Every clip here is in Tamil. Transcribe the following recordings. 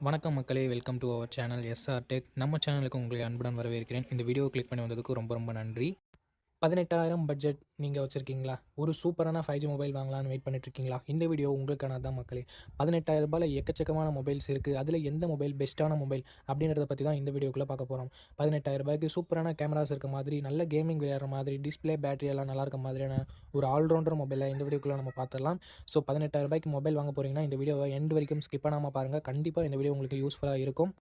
வணக்கம் மக்களே, welcome to our channel SR Tech. நம்ம சேனலுக்கு உங்களை அன்புடன் வரவேற்கிறேன். இந்த வீடியோ கிளிக் பண்ணி வந்ததுக்கு ரொம்ப ரொம்ப நன்றி. 18,000 பட்ஜெட் நீங்கள் வச்சுருக்கீங்களா? ஒரு சூப்பரான 5G மொபைல் வாங்கலான்னு வெயிட் பண்ணிட்டுருக்கீங்களா? இந்த வீடியோ உங்களுக்கானது தான் மக்களே. 18,000 ரூபாயில் எக்கச்சக்கமான மொபைல்ஸ் இருக்குது. அதில் எந்த மொபைல் பெஸ்ட்டான மொபைல் அப்படின்றத பற்றி தான் இந்த வீடியோக்குள்ளே பார்க்க போகிறோம். 18,000 ரூபாய்க்கு சூப்பரான கேமராஸ் இருக்க மாதிரி, நல்ல கேமிங் விளையாடுற மாதிரி, டிஸ்பிளே பேட்டரி எல்லாம் நல்லா இருக்க மாதிரியான ஒரு ஆல்ரவுண்டர் மொபைலை இந்த வீடியோக்குள்ளே நம்ம பார்த்துடலாம். ஸோ 18,000 ரூபாய்க்கு மொபைல் வாங்க போகிறீங்கன்னா இந்த வீடியோவை எண்ட் வரைக்கும் ஸ்கிப் பண்ணாமல் பாருங்கள். கண்டிப்பாக இந்த வீடியோ உங்களுக்கு யூஸ்ஃபுல்லாக இருக்கும்.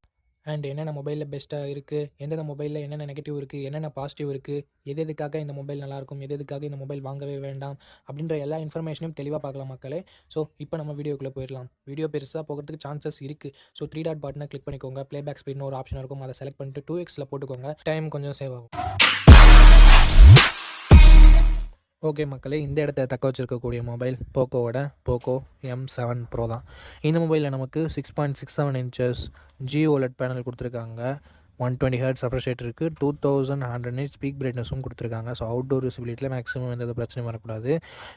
அண்ட் என்னென்ன மொபைலில் பெஸ்ட்டாக இருக்குது, எந்தெந்த மொபைலில் என்னென்ன நெகட்டிவ் இருக்குது, என்னென்ன பாசிட்டிவ் இருக்குது, எதுக்காக இந்த மொபைல் நல்லாயிருக்கும், எதுக்காக இந்த மொபைல் வாங்கவே வேண்டாம் அப்படின்ற எல்லா இன்ஃபர்மேஷனையும் தெளிவாக பார்க்கலாம் மக்களே. ஸோ இப்போ நம்ம வீடியோக்குள்ளே போயிடலாம். வீடியோ பெருசாக போகிறதுக்கு சான்சஸ் இருக்குது. ஸோ 3 டாட் பட்டனை கிளிக் பண்ணிக்கோங்க. ப்ளேபேக் ஸ்பீட்னு ஒரு ஆப்ஷன் இருக்கும், அதை செலக்ட் பண்ணிட்டு 2xல போட்டுக்கோங்க. டைம் கொஞ்சம் சேவ் ஆகும். ஓகே மக்களே, இந்த இடத்த தக்க வச்சுருக்கக்கூடிய மொபைல் போக்கோவோட போக்கோ M7 Pro தான். இந்த மொபைலில் நமக்கு 6.67 இன்ச்சஸ் OLED பேனல் கொடுத்துருக்காங்க. 120 Hz ரெஃப்ரெஷ் ரேட் இருக்குது. 2100 nits ஸ்பீக் பிரைட்னஸும் கொடுத்துருக்காங்க. ஸோ அவுட்டோர் விசிபிலிட்டியில் மேக்ஸிமம் எந்த பிரச்சனையும் வரக்கூடாது.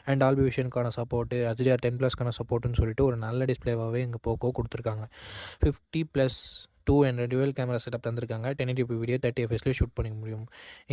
அண்ட் டால்பி விஷனுக்கான சப்போர்ட்டு, HDR10+க்கான சப்போர்ட்டுன்னு சொல்லிட்டு ஒரு நல்ல டிஸ்பிளேவாகவே இங்கே போக்கோ கொடுத்துருக்காங்க. 50+2 என்ற டுவல் கேமரா செட்டப் தந்திருக்காங்க. 1080p வீடியோ 30 fps ஷூட் பண்ணிக்க முடியும்.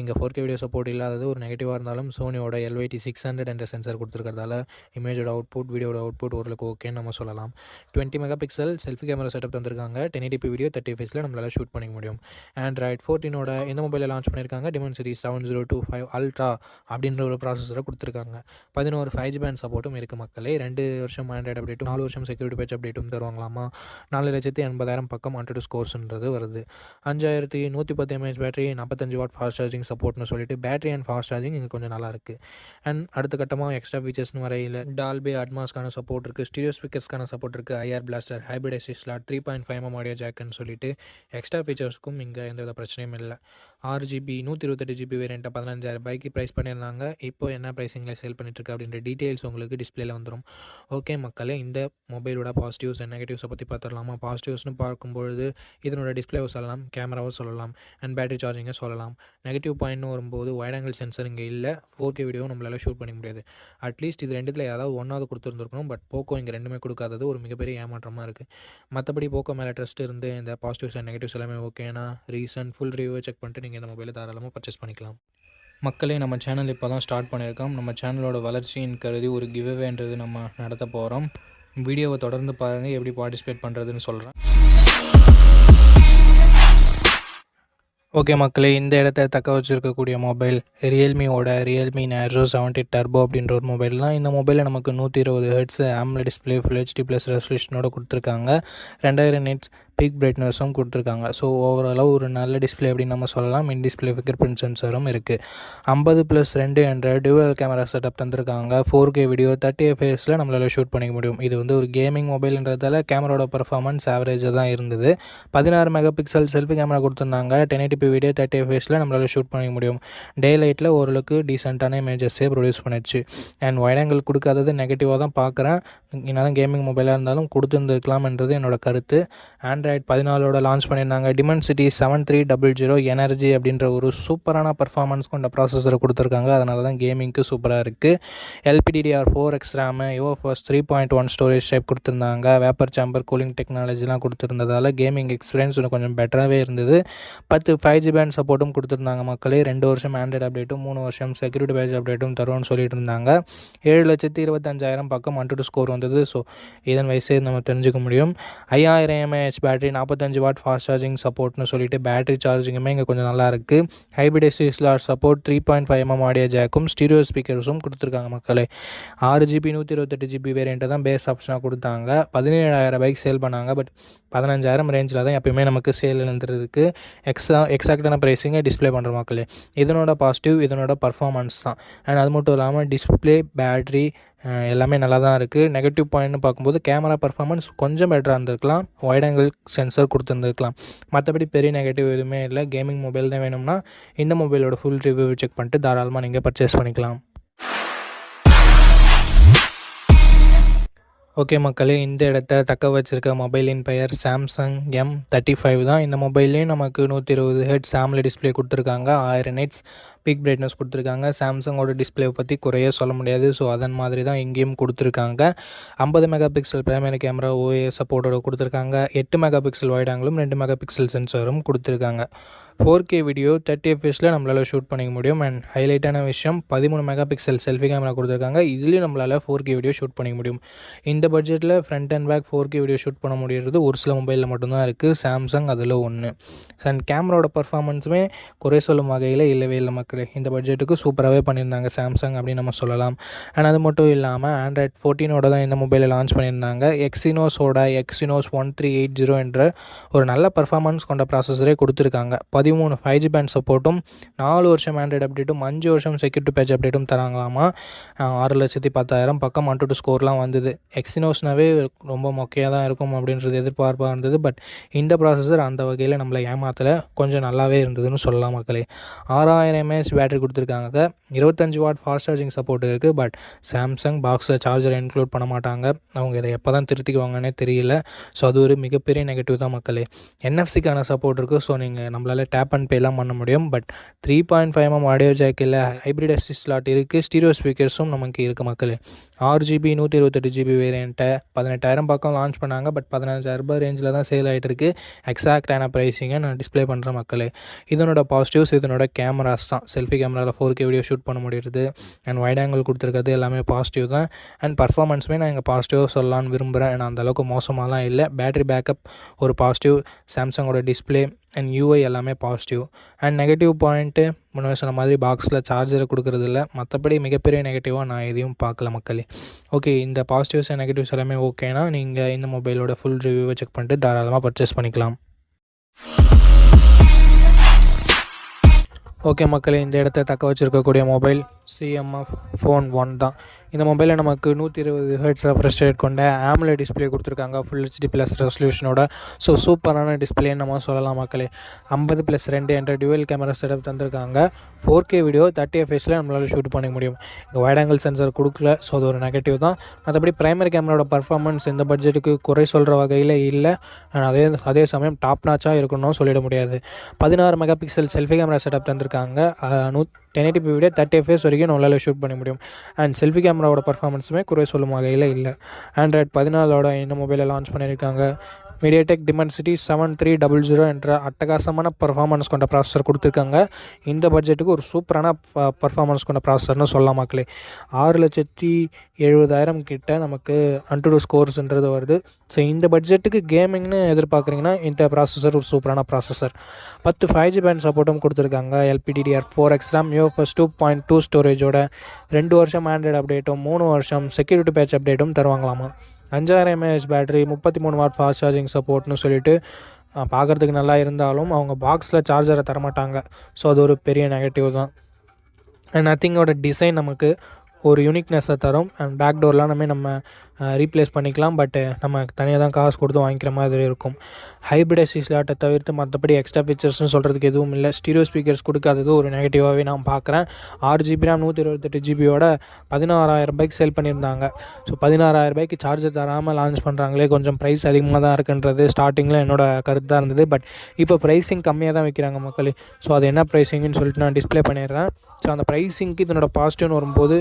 இங்கே 4K வீடியோ சப்போர்ட் இல்லாதது ஒரு நெகட்டிவாக இருந்தாலும் சோனியோட LYT600 என்ற சென்சார் கொடுத்துருக்கிறதால இமேஜோட அவுட்புட், வீடியோட அவுட்புட் ஓரளவுக்கு ஓகேன்னு நம்ம சொல்லலாம். 20 MP செல்ஃபி கேமரா செட்டப் தந்திருக்காங்க. 1080p வீடியோ 30 fps நம்மளால் ஷூட் பண்ணிக்க முடியும். ஆண்ட்ராய்ட் 14 இந்த மொபைலில் லான்ச் பண்ணியிருக்காங்க. Dimensity 7025 Ultra அப்படின்ற ஒரு ப்ராசஸரை கொடுத்துருக்காங்க. 11 5G பேண்ட் சப்போர்ட்டும் இருக்குது மக்களே. 2 வருஷம் ஆண்ட்ராய்டு அப்டேட்டும் 4 வருஷம் செக்யூரிட்டி பேட்ச் அப்டேட்டும் தருவாங்களாமா. 4,80,000 பக்கம் AnTuTu ஸ்கோர்ஸ்ன்றது வருது. 5110 mAh battery, 45 watt fast charging சப்போர்ட்னு சொல்லிட்டு பேட்டரி அண்ட் ஃபாஸ்ட் சார்ஜிங் இங்கே கொஞ்சம் நல்லாயிருக்கு. அண்ட் அடுத்த கட்டமாக எக்ஸ்ட்ரா ஃபீச்சர்ஸ்னு வரையில் டால்பி அட்மாஸ்க்கான சப்போர்ட் இருக்குது, ஸ்டீரியோ ஸ்பீக்கர்ஸ்க்கான சப்போர்ட் இருக்குது, IR blaster, hybrid SD slot, 3.5mm audio ஜாக்குன்னு சொல்லிட்டு எக்ஸ்ட்ரா ஃபீச்சர்ஸ்க்கும் இங்கே எந்தவித பிரச்சனையும் இல்லை. 6GB 128GB வேரியண்ட்டை 15,000 ரூபாய்க்கு ப்ரைஸ் பண்ணியிருந்தாங்க. இப்போ என்ன ப்ரைஸிங்கில் சேல் பண்ணிட்டுருக்கு அப்படின்ற டீட்டெயில்ஸ் உங்களுக்கு டிஸ்பிளேல வந்துடும். ஓகே மக்களே, இந்த மொபைலோட பாசிட்டிவ்ஸ் அண்ட் நெகட்டிவ்ஸை பற்றி பார்த்துடலாமா? பாசிட்டிவ்ஸ்னு பார்க்கும்பொழுது இதனோட டிஸ்பிளேவை சொல்லலாம், கேமராவை சொல்லலாம், அண்ட் பேட்டரி சார்ஜிங்கை சொல்லலாம். நெகட்டிவ் பாயிண்ட்னு வரும்போது வைட் ஆங்கிள் சென்சர் இங்கே இல்லை. 4K வீடியோ நம்மளால் ஷூட் பண்ணிக்க முடியாது. அட்லீஸ்ட் இது ரெண்டுத்தில் ஏதாவது ஒன்றாவது கொடுத்துருந்துருக்கணும். பட் போக்கோ இங்கே ரெண்டுமே கொடுக்காதது ஒரு மிகப்பெரிய ஏமாற்றமாக இருக்குது. மற்றபடி போக்கோ மேலே ட்ரஸ்ட் இருந்து இந்த பாசிட்டிவ்ஸ் அண்ட் நெகட்டிவ்ஸ் எல்லாமே ஓகேனா ரீசன்ட் ஃபுல் ரிவ்யூ செக் பண்ணிட்டு நீங்கள் இந்த மொபைலை தாராளமாக பர்ச்சேஸ் பண்ணிக்கலாம். மக்களே, நம்ம சேனல் இப்போ தான் ஸ்டார்ட் பண்ணியிருக்கோம். நம்ம சேனலோட வளர்ச்சியின் கருதி ஒரு கிவ்அவேன்றது நம்ம நடத்த போகிறோம். வீடியோவை தொடர்ந்து பாருங்கள், எப்படி பார்ட்டிசிபேட் பண்ணுறதுன்னு சொல்கிறேன். ஓகே மக்களே, இந்த இடத்த தக்க வச்சுருக்கக்கூடிய மொபைல் ரியல்மி நேரோ 70 டர்போ அப்படின்ற ஒரு மொபைல் தான். இந்த மொபைலில் நமக்கு 120 Hz AMOLED display full HD+ ரெசல்யூஷனோட கொடுத்துருக்காங்க. 2000 nits பீக் பிரைட்னஸும் கொடுத்துருக்காங்க. ஸோ ஓவராலாக ஒரு நல்ல டிஸ்பிளே அப்படின்னு நம்ம சொல்லலாம். இன் டிஸ்பிளே ஃபிங்கர் பிரிண்ட் சென்சரும் இருக்குது. 50+2 என்ற டுவல் கேமரா செட்டப் தந்திருக்காங்க. 4K வீடியோ 30 fps நம்மளால் ஷூட் பண்ணிக்க முடியும். இது வந்து ஒரு கேமிங் மொபைல்ன்றதால கேமராவோட பர்ஃபார்மன்ஸ் ஆவரேஜாக தான் இருந்தது. 16 MP செல்ஃபி கேமரா கொடுத்துருந்தாங்க. 1080p வீடியோ 30 fps நம்மளால் ஷூட் பண்ணிக்க முடியும். டே லைட்டில் ஓரளவுக்கு டீசெண்டான இமேஜஸே ப்ரொடியூஸ் பண்ணிடுச்சு. அண்ட் வைட் ஆங்கிள் கொடுக்காதது நெகட்டிவாக தான் பார்க்குறேன். என்னதான் கேமிங் மொபைலாக இருந்தாலும் கொடுத்துருந்துருக்கலாம்ன்றது என்னோட கருத்து. ஆண்ட்ராய்ட் 14 லான்ச் பண்ணியிருந்தாங்க. Dimensity 7300 எனர்ஜி அப்படின்ற ஒரு சூப்பரான பர்ஃபார்மன்ஸ் கொண்ட ப்ராசஸரை கொடுத்துருக்காங்க. அதனால தான் கேமிங்க்கு சூப்பராக இருக்குது. LPDDR4X RAM, UFS 3.1 storage type கொடுத்துருந்தாங்க. வேப்பர் சேம்பர் கூலிங் டெக்னாலஜிலாம் கொடுத்துருந்ததால கேமிங் எக்ஸ்பீரியன்ஸ் இன்னும் கொஞ்சம் பெட்டராகவே இருந்தது. 10 5G பேண்ட் சப்போர்ட்டும் கொடுத்துருந்தாங்க மக்களே. 2 வருஷம் ஆண்ட்ராய்டு அப்டேட்டும் 3 வருஷம் செக்யூரிட்டி பேட்ச் அப்டேட்டும் தருவோம்னு சொல்லிட்டு இருந்தாங்க. 7,25,000 பக்கம் AnTuTu ஸ்கோர் வந்தது. ஸோ இதன் வயசே நம்ம தெரிஞ்சுக்க முடியும். 5000 mAh battery, 45 watt fast charging சப்போர்ட்னு சொல்லிட்டு பேட்டரி சார்ஜிங்குமே இங்கே கொஞ்சம் நல்லா இருக்குது. Hybrid SD slot support, 3.5mm audio ஜாக்கும் ஸ்டீரியோ ஸ்பீக்கர்ஸும் கொடுத்துருக்காங்க மக்களே. 6GB 128GB வேரியண்ட்டை தான் பேஸ் ஆப்ஷனாக கொடுத்தாங்க. 17,000 ரூபாய்க்கு சேல் பண்ணாங்க. பட் 15,000 ரேஞ்சில் தான் எப்பயுமே நமக்கு சேல் இருந்துருக்கு. எக்ஸாக்டான ப்ரைஸிங்கை டிஸ்பிளே பண்ணுற மக்களே. இதனோட பாசிட்டிவ் இதனோட பர்ஃபார்மன்ஸ் தான். அண்ட் அது மட்டும் இல்லாமல் டிஸ்பிளே, பேட்ரி எல்லாமே நல்லா தான் இருக்குது. நெகட்டிவ் பாயிண்ட்னு பார்க்கும்போது கேமரா பர்ஃபார்மன்ஸ் கொஞ்சம் பெட்டராக இருந்திருக்கலாம். வைட் ஆங்கிள் சென்சர் கொடுத்துருந்துருக்கலாம். மற்றபடி பெரிய நெகட்டிவ் எதுவுமே இல்லை. கேமிங் மொபைல் தான் வேணும்னா இந்த மொபைலோட ஃபுல் ரிவ்யூ செக் பண்ணிட்டு தாராளமாக நீங்கள் பர்ச்சேஸ் பண்ணிக்கலாம். ஓகே மக்களே, இந்த இடத்த தக்க வச்சிருக்க மொபைலின் பெயர் சாம்சங் M35 தான். இந்த மொபைல்லையும் நமக்கு 120 Hz AMOLED டிஸ்பிளே கொடுத்துருக்காங்க. 1000 nits பீக் பிரைட்னஸ் கொடுத்துருக்காங்க. சாம்சங்கோட டிஸ்பிளேவை பற்றி குறைய சொல்ல முடியாது. ஸோ அதன் மாதிரி தான் இங்கேயும் கொடுத்துருக்காங்க. 50 mega pixel primary camera OIS சப்போர்ட்டோட கொடுத்துருக்காங்க. 8 மெகா பிக்சல் வைட் ஆங்கிளும் 2 மெகா பிக்சல் சென்சாரும் கொடுத்துருக்காங்க. 4K வீடியோ 30 fps நம்மளால் ஷூட் பண்ணிக்க முடியும். அண்ட் ஹைலைட்டான விஷயம் 13 மெகா பிக்சல் செல்ஃபி கேமரா கொடுத்துருக்காங்க. இதுலேயும் நம்மளால் 4K வீடியோ ஷூட் பண்ணிக்க முடியும். இந்த பட்ஜெட்டில் front and back 4K video shoot பண்ண முடியுறது ஒரு சில மொபைலில் மட்டும்தான் இருக்குது. சாம்சங் அதில் ஒன்று. அண்ட் கேமராவோட பர்ஃபார்மன்ஸுமே குறை சொல்லும் வகையில் இல்லவே இல்லை மக்களே. இந்த பட்ஜெட்டுக்கு சூப்பராகவே பண்ணியிருந்தாங்க சாம்சங் அப்படின்னு நம்ம சொல்லலாம். அண்ட் அது மட்டும் இல்லாமல் Android 14ஓட தான் இந்த மொபைலை லான்ச் பண்ணியிருந்தாங்க. எக்ஸினோஸோட Exynos 1380 என்ற ஒரு நல்ல பர்ஃபார்மன்ஸ் கொண்ட ப்ராசஸரே கொடுத்துருக்காங்க. 13 5G பேண்ட் சப்போர்ட்டும் 4 வருஷம் ஆண்ட்ராய்டு அப்டேட்டும் 5 வருஷம் செக்யூரிட்டி பேட்ச் அப்டேட்டும் தராங்களாமா. 6,10,000 பக்கம் AnTuTu ஸ்கோர்லாம் வந்தது. எக்ஸினோஸ்னாவே ரொம்ப மொக்கையாக தான் இருக்கும் அப்படின்றது எதிர்பார்ப்பாக இருந்தது. பட் இந்த ப்ராசஸர் அந்த வகையில் நம்மளை ஏமாத்தலை, கொஞ்சம் நல்லாவே இருந்ததுன்னு சொல்லலாம் மக்களே. 6000 mAh பேட்டரி கொடுத்துருக்காங்க. 25 வாட் ஃபாஸ்ட் சார்ஜிங் சப்போர்ட் இருக்குது. பட் சாம்சங் பாக்ஸில் சார்ஜரை இன்க்ளூட் பண்ண மாட்டாங்க. அவங்க இதை எப்போ தான் திருத்திக்குவாங்கன்னே தெரியல. ஸோ அது ஒரு மிகப்பெரிய நெகட்டிவ் தான் மக்களே. NFC-க்கான சப்போர்ட் இருக்குது. ஸோ நீங்கள் நம்மளால் டேப் அண்ட் பேலாம் பண்ண முடியும். பட் 3.5mm ஆடியோ ஜாக் இல்லை, ஹைப்ரிட் அசிஸ்ட் ஸ்லாட் இருக்குது. ஸ்டீரியோ ஸ்பீக்கர்ஸும் நமக்கு இருக்குது மக்களே. 6GB 128GB வேரியண்ட்டை 18,000 பக்கம் லான்ச் பண்ணாங்க. பட் 15,000 ரேஞ்சில் தான் சேல் ஆகிட்டு இருக்குது. எக்ஸாக்டான ப்ரைஸிங்கை நான் டிஸ்பிளே பண்ணுறேன் மக்களே. இதனோட பாசிட்டிவ்ஸ் இதனோட கேமராஸ் தான். செல்ஃபி கேமராவில் 4K வீடியோ ஷூட் பண்ண முடியுது. அண்ட் வைட் ஆங்கிள் கொடுத்துருக்கிறது எல்லாமே பாசிட்டிவ் தான். அண்ட் பர்ஃபார்மன்ஸுமே நான் இங்கே பாசிட்டிவாக சொல்லலான்னு விரும்புகிறேன். ஏன்னா அந்தளவுக்கு மோசமாலாம் இல்லை. பேட்டரி பேக்கப் ஒரு பாசிட்டிவ். சாம்சங்கோட டிஸ்பிளே அண்ட் UI எல்லாமே பாசிட்டிவ். அண்ட் நெகட்டிவ் பாயிண்ட்டு முன்னாடி சொன்ன மாதிரி பாக்ஸில் சார்ஜரை கொடுக்குறது இல்லை. மற்றபடி மிகப்பெரிய நெகட்டிவாக நான் எதையும் பார்க்கல மக்களே. ஓகே, இந்த பாசிட்டிவ்ஸ் அண்ட் நெகட்டிவ்ஸ் எல்லாமே ஓகேனா நீங்கள் இந்த மொபைலோட ஃபுல் ரிவ்யூவை செக் பண்ணிட்டு தாராளமாக பர்ச்சேஸ் பண்ணிக்கலாம். ஓகே மக்களே, இந்த இடத்த தக்க வச்சுருக்கக்கூடிய மொபைல் CMF Phone 1 தான். இந்த மொபைலில் நமக்கு 120 Hz ரெஃப்ரெஷ் ரேட் கொண்ட AMOLED டிஸ்பிளே கொடுத்துருக்காங்க. Full HD+ ரெசல்யூஷனோட. ஸோ சூப்பரான டிஸ்பிளேன்னு நம்ம சொல்லலாம் மக்களே. 50+2 என்ற டுவெல் கேமரா செட்டப் தந்திருக்காங்க. 4K வீடியோ 30 fps நம்மளால் ஷூட் பண்ணிக்க முடியும். இங்கே வைட் ஆங்கிள் சென்சார் கொடுக்கல. ஸோ அது ஒரு நெகட்டிவ் தான். மற்றபடி பிரைமரி கேமராவோட பர்ஃபார்மன்ஸ் இந்த பட்ஜெட்டுக்கு குறை சொல்கிற வகையில் இல்லை. அதே சமயம் டாப் நாச்சாக இருக்கணும்னு சொல்லிட முடியாது. 16 mega pixel selfie camera setup தந்திருக்காங்க. 1080p வீடியோ 30 fps வரைக்கும் நம்மளால் ஷூட் பண்ண முடியும். அண்ட் செல்ஃபி கேமராவோட பர்ஃபார்மன்ஸுமே குறை சொல்லும் வகையில் இல்லை. Android 14ஓட இந்த மொபைலை லான்ச் பண்ணியிருக்காங்க. MediaTek Dimensity 7300 என்ற அட்டகாசமான பர்ஃபார்மன்ஸ் கொண்ட ப்ராசஸர் கொடுத்துருக்காங்க. இந்த பட்ஜெட்டுக்கு ஒரு சூப்பரான பர்ஃபார்மன்ஸ் கொண்ட ப்ராசஸர்னு சொல்லலாம் மக்களே. 6,70,000 கிட்ட நமக்கு AnTuTu ஸ்கோர்ஸ்ன்றது வருது. ஸோ இந்த பட்ஜெட்டுக்கு கேமிங்னு எதிர்பார்க்குறீங்கன்னா இந்த ப்ராசஸர் ஒரு சூப்பரான ப்ராசஸர். 10 5G பேண்ட் சப்போர்ட்டும் கொடுத்துருக்காங்க. LPDDR4 XRAM UFS 2.2 ஸ்டோரேஜோட 2 வருஷம் ஆண்ட்ராய்டு அப்டேட்டும் 3 வருஷம் செக்யூரிட்டி பேட்ச் அப்டேட்டும் தருவாங்களாமா. 5000 mAh battery, 33 watt fast charging சப்போர்ட்னு சொல்லிட்டு பார்க்குறதுக்கு நல்லா இருந்தாலும் அவங்க பாக்ஸில் சார்ஜரை தரமாட்டாங்க. ஸோ அது ஒரு பெரிய நெகட்டிவ் தான். அண்ட் நத்திங்கோட டிசைன் நமக்கு ஒரு யூனிக்னஸை தரும். அண்ட் பேக் டோர்லாம் நம்ம ரீப்ளேஸ் பண்ணிக்கலாம். பட் நம்ம தனியாக தான் காசு கொடுத்து வாங்கிக்கிற மாதிரி இருக்கும். ஹைப்ரிட் அசிஸ்ட் ஸ்லாட்டை தவிர்த்து மற்றபடி எக்ஸ்ட்ரா ஃபீச்சர்ஸ்னு சொல்கிறதுக்கு எதுவும் இல்லை. ஸ்டீரியோ ஸ்பீக்கர்ஸ் கொடுக்காதது ஒரு நெகட்டிவாகவே நான் பார்க்குறேன். 6GB RAM 128GBயோட 16,000 சேல் பண்ணியிருந்தாங்க. ஸோ 16,000 சார்ஜர் தராமல் லான்ச் பண்ணுறாங்களே, கொஞ்சம் ப்ரைஸ் அதிகமாக தான் இருக்குன்றது ஸ்டார்டிங்கில் என்னோட கருத்து தான் இருந்தது. பட் இப்போ ப்ரைஸிங் கம்மியாக தான் வைக்கிறாங்க மக்களே. ஸோ அது என்ன ப்ரைஸிங்னு சொல்லிட்டு நான் டிஸ்பிளே பண்ணிடுறேன். ஸோ அந்த ப்ரைஸிங்க்கு இதனோட பாசிட்டிவ்னு வரும்போது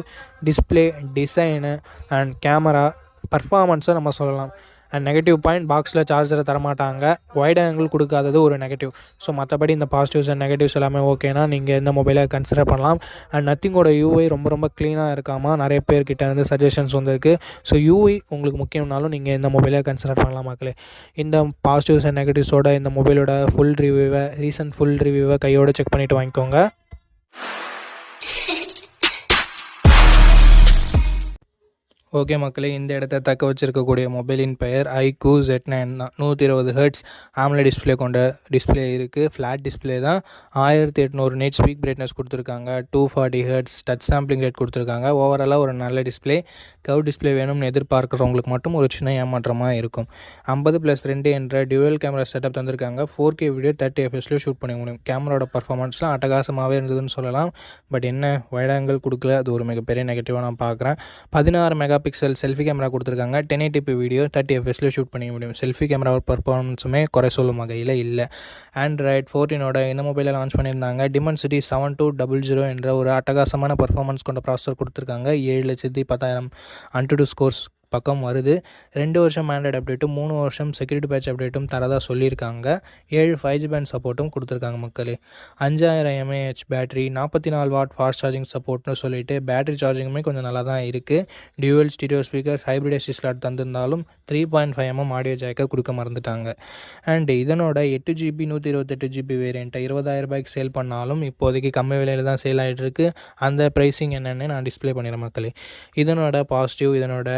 டிஸ்பிளே, டிசைனு அண்ட் கேமரா பர்ஃபார்மன்ஸை நம்ம சொல்லலாம். அண்ட் நெகட்டிவ் பாயிண்ட், பாக்ஸில் சார்ஜரை தரமாட்டாங்க. வைட் ஆங்கிள் கொடுக்காதது ஒரு நெகட்டிவ். ஸோ மற்றபடி இந்த பாசிட்டிவ்ஸ் அண்ட் நெகட்டிவ்ஸ் எல்லாமே ஓகேனா நீங்கள் இந்த மொபைலை கன்சிடர் பண்ணலாம். அண்ட் நத்திங்கோட UI ரொம்ப க்ளீனாக இருக்காமல் நிறைய பேர்கிட்ட இருந்து சஜஷன்ஸ் வந்திருக்கு. ஸோ UI உங்களுக்கு முக்கியம்னாலும் நீங்கள் இந்த மொபைலை கன்சிடர் பண்ணலாம் மக்களே. இந்த பாசிட்டிவ்ஸ் அண்ட் நெகட்டிவ்ஸோட இந்த மொபைலோட ரீசன்ட் ஃபுல் ரிவ்யூவை கையோடு செக் பண்ணிவிட்டு வாங்கிக்கோங்க. ஓகே மக்களே, இந்த இடத்த தக்க வச்சிருக்கக்கூடிய மொபைலின் பெயர் iQOO Z9 தான். 120 Hz AMOLED டிஸ்பிளே கொண்ட டிஸ்பிளே இருக்குது. ஃப்ளாட் டிஸ்பிளே தான். 1800 nits பீக் பிரைட்னஸ் கொடுத்துருக்காங்க. 240 Hz டச் சாம்பிளிங் ரேட் கொடுத்துருக்காங்க. ஓவராலாக ஒரு நல்ல டிஸ்பிளே. கர்வ் டிஸ்பிளே வேணும்னு எதிர்பார்க்குறவங்களுக்கு மட்டும் ஒரு சின்ன ஏமாற்றமாக இருக்கும். 50+2 என்ற டுவெல் கேமரா செட்டப் தந்திருக்காங்க. 4K வீடியோ 30 fps ஷூட் பண்ண முடியும். கேமராவோட பர்ஃபார்மன்ஸ்லாம் அட்டகாசமாகவே இருந்ததுன்னு சொல்லலாம். பட் என்ன, வைட் ஆங்கிள் கொடுக்கல. அது ஒரு மிகப்பெரிய நெகட்டிவாக நான் பார்க்குறேன். 16 மெகா பிக்சல் செல்ஃபி கேமரா கொடுத்துருக்காங்க. 1080p வீடியோ 30 fps ஷூட் பண்ணிக்க முடியும். செல்ஃபி கேமரா பர்ஃபார்மன்ஸுமே குறை சொல்லும் வகையில் இல்லை. Android 14 இந்த மொபைலை லான்ச் பண்ணியிருந்தாங்க. Dimensity 7200 என்ற ஒரு அட்டகாசமான பர்ஃபார்மன்ஸ் கொண்ட ப்ராசஸர் கொடுத்துருக்காங்க. 7,10,000 AnTuTu ஸ்கோர்ஸ் பக்கம் வருது. 2 வருஷம் ஆண்ட்ராய்டு அப்டேட்டும் 3 வருஷம் செக்யூரிட்டி பேட்ச் அப்டேட்டும் தரதா சொல்லியிருக்காங்க. 7 5G பேண்ட் சப்போர்ட்டும் கொடுத்துருக்காங்க மக்களே. 5000 mAh battery, 44 watt fast charging சப்போர்ட்னு சொல்லிட்டு பேட்டரி சார்ஜிங்குமே கொஞ்சம் நல்லா தான் இருக்குது. Dual stereo speaker, hybrid SD slot தந்திருந்தாலும் 3.5mm ஆடியோ ஜாக்கை கொடுக்க மறந்துட்டாங்க. அண்ட் இதனோட 8GB 128GB வேரியண்ட்டை 20,000 ரூபாய்க்கு சேல் பண்ணாலும் இப்போதைக்கு கம்மி விலையில் தான் சேல் ஆகிட்டு இருக்கு. அந்த ப்ரைஸிங் என்னென்னு நான் டிஸ்பிளே பண்ணிடுறேன் மக்களே. இதனோட பாசிட்டிவ், இதனோட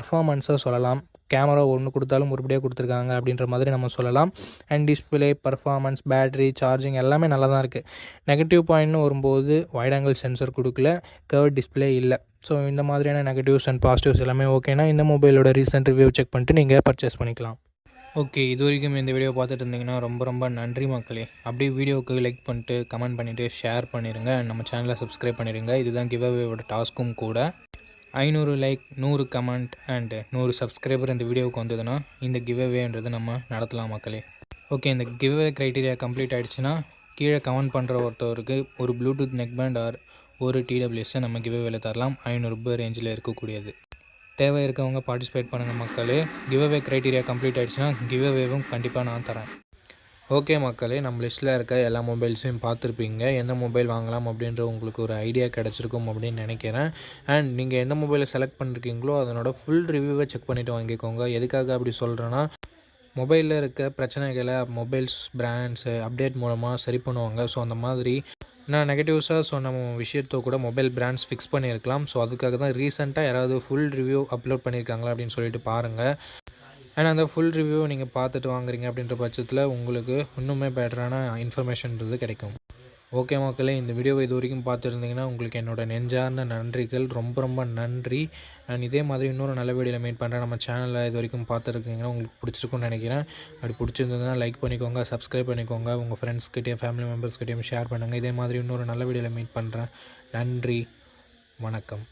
பர்ஃபார்மன்ஸை சொல்லலாம். கேமரா ஒன்று கொடுத்தாலும் உருப்படியாக கொடுத்துருக்காங்க அப்படின்ற மாதிரி நம்ம சொல்லலாம். And display, performance, battery, charging எல்லாமே நல்லா தான் இருக்குது. நெகட்டிவ் பாயிண்ட்னு வரும்போது வைட் ஆங்கிள் சென்சர் கொடுக்கல, கர்வ் டிஸ்பிளே இல்லை. ஸோ இந்த மாதிரியான நெகட்டிவ்ஸ் அண்ட் பாசிட்டிவ்ஸ் எல்லாமே ஓகேனா இந்த மொபைலோட ரீசெண்ட் ரிவ்யூ செக் பண்ணிட்டு நீங்கள் பர்ச்சேஸ் பண்ணிக்கலாம். ஓகே, இது வரைக்கும் இந்த வீடியோ பார்த்துட்டு இருந்தீங்கன்னா ரொம்ப ரொம்ப நன்றி மக்களே. அப்படியே வீடியோவுக்கு லைக் பண்ணிட்டு கமெண்ட் பண்ணிவிட்டு ஷேர் பண்ணிடுங்க. நம்ம சேனலை சப்ஸ்கிரைப் பண்ணிடுங்க. இதுதான் கிவ் அவேவோட டாஸ்க்கும் கூட. 500 லைக், 100 கமெண்ட் அண்ட் 100 சப்ஸ்கிரைபர் இந்த வீடியோவுக்கு வந்ததுன்னா இந்த கிவ் அவேன்றது நம்ம நடத்தலாம் மக்களே. ஓகே, இந்த கிவ் அவே க்ரைட்டீரியா கம்ப்ளீட் ஆகிடுச்சுன்னா கீழே கமெண்ட் பண்ணுற ஒருத்தவருக்கு ஒரு ப்ளூடூத் நெக் பேண்ட் ஆர் ஒரு TWS நம்ம கிவ் அவேல தரலாம். 500 ரூபாய் ரேஞ்சில் இருக்கக்கூடியது. தேவை இருக்கவங்க பார்ட்டிசிபேட் பண்ணுங்கள் மக்களே. கிவ் அவே க்ரைட்டீரியா கம்ப்ளீட் ஆகிடுச்சுன்னா கிவ் அவேவும் கண்டிப்பாக நான் தரேன். ஓகே மக்களே, நம்ம லிஸ்ட்டில் இருக்க எல்லா மொபைல்ஸையும் பார்த்துருப்பீங்க. எந்த மொபைல் வாங்கலாம் அப்படின்ற உங்களுக்கு ஒரு ஐடியா கிடச்சிருக்கும் அப்படின்னு நினைக்கிறேன். அண்ட் நீங்கள் எந்த மொபைலை செலக்ட் பண்ணிருக்கீங்களோ அதனோட ஃபுல் ரிவ்யூவை செக் பண்ணிவிட்டு வாங்கிக்கோங்க. எதுக்காக அப்படி சொல்கிறேன்னா, மொபைலில் இருக்க பிரச்சனைகளை மொபைல்ஸ் பிராண்ட்ஸு அப்டேட் மூலமாக சரி பண்ணுவாங்க. ஸோ அந்த மாதிரி நான் நெகட்டிவ்ஸாக சொன்ன விஷயத்தை கூட மொபைல் பிராண்ட்ஸ் ஃபிக்ஸ் பண்ணியிருக்கலாம். ஸோ அதுக்காக தான் ரீசெண்டாக யாராவது ஃபுல் ரிவ்யூ அப்லோட் பண்ணியிருக்காங்களா அப்படின்னு சொல்லிட்டு பாருங்கள். அண்ட் அந்த ஃபுல் ரிவ்யூவை நீங்கள் பார்த்துட்டு வாங்குறீங்க அப்படின்ற பட்சத்தில் உங்களுக்கு இன்னுமே பெட்டரான இன்ஃபர்மேஷன்றது கிடைக்கும். ஓகே மக்களே, இந்த வீடியோவை இது வரைக்கும் பார்த்துருந்தீங்கன்னா உங்களுக்கு என்னோட நெஞ்சார்ந்த நன்றிகள். ரொம்ப ரொம்ப நன்றி. அண்ட் இதே மாதிரி இன்னொரு நல்ல வீடியோவில் மீட் பண்ணுறேன். நம்ம சேனலில் இது வரைக்கும் பார்த்துருக்கீங்கன்னா உங்களுக்கு பிடிச்சிருக்குன்னு நினைக்கிறேன். அப்படி பிடிச்சிருந்ததுன்னா லைக் பண்ணிக்கோங்க, சப்ஸ்கிரைப் பண்ணிக்கோங்க, உங்கள் ஃப்ரெண்ட்ஸ்கிட்டையும் ஃபேமிலி மெம்பர்ஸ்கிட்டையும் ஷேர் பண்ணுங்கள். இதே மாதிரி இன்னொரு நல்ல வீடியோவில் மீட் பண்ணுறேன். நன்றி, வணக்கம்.